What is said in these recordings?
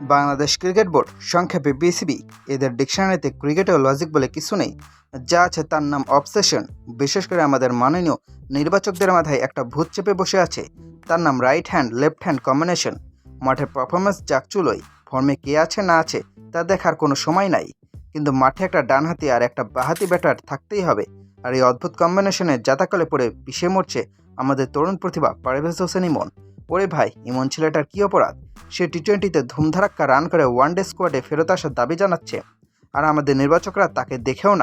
Bangladesh cricket board সংক্ষেপে BCB এদের ডিকশনারিতে cricket ও logic বলে কিছু নেই, যা আছে তার নাম অবসেশন। বিশেষ করে আমাদের মাননীয় নির্বাচকদের মাথায় একটা ভূত চেপে বসে আছে, তার নাম right hand left hand combination. মাঠের পারফরমেন্স যাক চুলোই, ফর্মে কে আছে না আছে তা দেখার কোনো সময় নাই, কিন্তু মাঠে একটা ডানহাতি আর একটা বাহাতি ব্যাটার থাকতেই হবে। আর এই অদ্ভুত কম্বিনেশনে জাতাকলে পড়ে পিছিয়ে মরছে আমাদের তরুণ প্রতিভা পারভেজ হোসেন ইমন। ওরে ভাই, ইমন ছেলেটার কী অপরাধ? সে টি-20তে ধুমধারাক্কা রান করে ওয়ানডে স্কোয়াডে ফেরত আসার দাবি জানাচ্ছে, আর আমাদের নির্বাচকরা তাকে দেখেও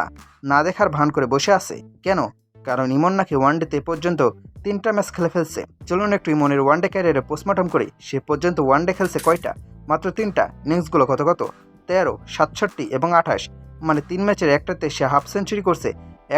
না দেখার ভান করে বসে আছে। কেন? কারণ ইমন নাকি ওয়ানডেতে পর্যন্ত 3টা ম্যাচ খেলে ফেলছে। চলুন একটু ইমনের ওয়ানডে ক্যারিয়ারে পোস্টমর্টম করি। সে পর্যন্ত ওয়ানডে খেলছে কয়টা? মাত্র 3টা। ইনিংসগুলো কত 13, 67 এবং 28, মানে 3 ম্যাচের একটাতে সে হাফ সেঞ্চুরি করছে,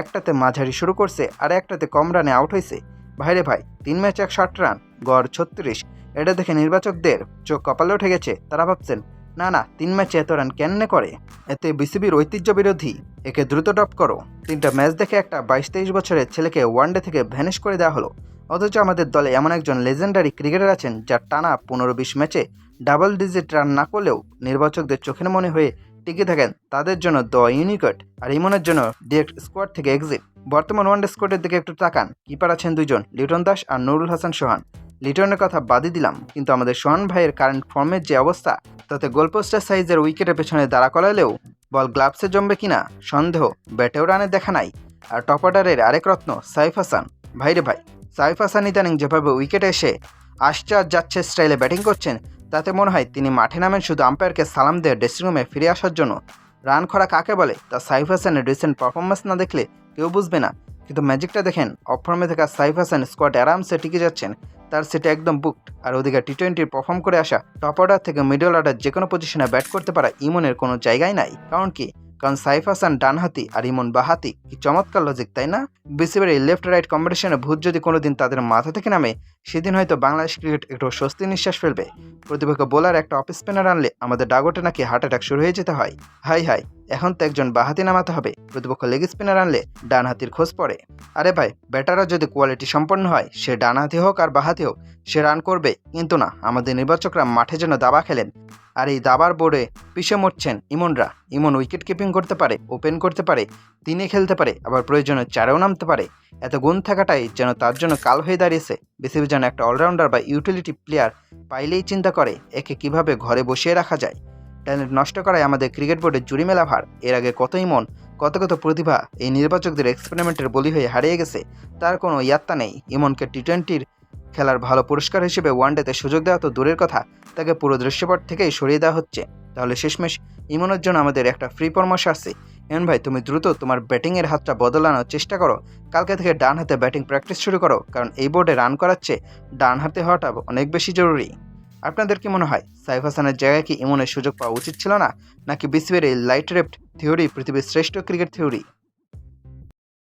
একটাতে মাঝারি শুরু করছে আর একটাতে কম রানে আউট হয়েছে। ভাইরে ভাই, 3 ম্যাচে 160 রান, গড় 36। এটা দেখে নির্বাচকদের চোখ কপালে উঠে গেছে। তারা ভাবছেন, না 3 ম্যাচে এত রান কেমনে করে? এতে বিসিবির ঐতিহ্য বিরোধী, একে দ্রুত ড্রপ করো। 3টা ম্যাচ দেখে একটা 22-23 বছরের ছেলেকে ওয়ানডে থেকে ভ্যানিশ করে দেওয়া হলো। অথচ আমাদের দলে এমন একজন লেজেন্ডারি ক্রিকেটার আছেন যার টানা 15-20 ম্যাচে ডাবল ডিজিট রান না করলেও নির্বাচকদের চোখের মনে হয়ে টিকে থাকেন। তাদের জন্য দ্য ইউনিকট, আর ইমনের জন্য ডিরেক্ট স্কোয়াড থেকে এক্সিট। বর্তমান ওয়ানডে স্কোয়াডের দিকে একটু তাকান। কিপার আছেন 2 জন, লিটন দাস আর নুরুল হাসান সোহান। লিটনের কথা বাদই দিলাম, কিন্তু আমাদের সোহান ভাইয়ের কারেন্ট ফর্মের যে অবস্থা, তাতে গোলপোস্টার সাইজের উইকেটের পেছনে দাঁড়া করালেও বল গ্লাভসে জমবে কিনা সন্দেহ। ব্যাটেও রানের দেখা নাই। আর টপ অর্ডারের আরেক রত্ন সাইফ হাসান। ভাইরে ভাই, সাইফ হাসান ইদানিং যেভাবে উইকেটে এসে আসছে আর যাচ্ছে স্টাইলে ব্যাটিং করছেন, তাতে মনে হয় তিনি মাঠে নামেন শুধু আম্পায়ারকে সালাম দিয়ে ড্রেসিং রুমে ফিরে আসার জন্য। রান খরা কাকে বলে তা সাইফ হাসানের রিসেন্ট পারফরমেন্স না দেখলে কেউ বুঝবে না। কিন্তু ম্যাজিকটা দেখেন, অফ ফর্মে থাকা সাইফ হাসান স্কোয়াডে আরামসে টিকে যাচ্ছেন। তার সিটে একদম বুকড। আর ওদিকে টি-20 পারফর্ম করে আসা টপ অর্ডার থেকে মিডল অর্ডার যে কোনো পজিশনে ব্যাট করতে পারা ইমনের কোনো জায়গায় নাই। কারণ সাইফ হাসান ডানহাতি আর ইমন বাহাতি। কি চমৎকার লজিক, তাই না? বিসিবির এই লেফট রাইট কম্বিনেশনে ভূত যদি কোনোদিন তাদের মাথা থেকে নামে, সেদিন হয়তো বাংলাদেশ ক্রিকেট একটু স্বস্তি নিঃশ্বাস ফেলবে। প্রতিপক্ষ বোলার একটা অফ স্পিনার আনলে আমাদের ডাগোটে নাকি হার্ট অ্যাটাক শুরু হয়ে যেতে হয়। হাই, এখন তো একজন বাহাতি নামাতে হবে। প্রতিপক্ষ লেগ স্পিনার আনলে ডানহাতির খোঁজ পড়ে। আরে ভাই, ব্যাটাররা যদি কোয়ালিটি সম্পন্ন হয়, সে ডানহাতি হোক আর বাহাতি হোক, সে রান করবে। কিন্তু না, আমাদের নির্বাচকরা মাঠে যেন দাবা খেলেন, আর এই দাবার বোর্ডে পিছিয়ে মরছেন ইমনরা। ইমন উইকেট কিপিং করতে পারে, ওপেন করতে পারে, 3-এ খেলতে পারে, আবার প্রয়োজনে 4-এও নামতে পারে। এত গুণ থাকাটাই যেন তার জন্য কাল হয়ে দাঁড়িয়েছে। বিসিবি যেন একটা অলরাউন্ডার বা ইউটিলিটি প্লেয়ার পাইলেই চিন্তা করে একে কিভাবে ঘরে বসিয়ে রাখা যায়। ট্যালেন্ট নষ্ট করায় আমাদের ক্রিকেট বোর্ডের জুড়ি মেলা ভার। এর আগে কত ইমন, কত প্রতিভা এই নির্বাচকদের এক্সপেরিমেন্টের বলি হয়ে হারিয়ে গেছে। তার কোনো ইয়াত্তা নেই। ইমনকে টি-20 খেলার ভালো পুরস্কার হিসেবে ওয়ানডেতে সুযোগ দেওয়া তো দূরের কথা, তাকে পুরো দৃশ্যপট থেকেই সরিয়ে দেওয়া হচ্ছে। তাহলে শেষমেশ ইমনের জন্য আমাদের একটা ফ্রি পরামর্শ আসছে। ইমন ভাই, তুমি দ্রুত তোমার ব্যাটিংয়ের হাতটা বদলানোর চেষ্টা করো। কালকে থেকে ডান হাতে ব্যাটিং প্র্যাকটিস শুরু করো, কারণ এই বোর্ডে রান করাচ্ছে ডান হাতে হওয়াটা অনেক বেশি জরুরি। আপনাদের কি মনে হয়, সাইফ হাসানের জায়গায় কি ইমনের সুযোগ পাওয়া উচিত ছিল না, নাকি বিসিবির এই লাইট রেপ্ট থিওরি পৃথিবীর শ্রেষ্ঠ ক্রিকেট থিওরি?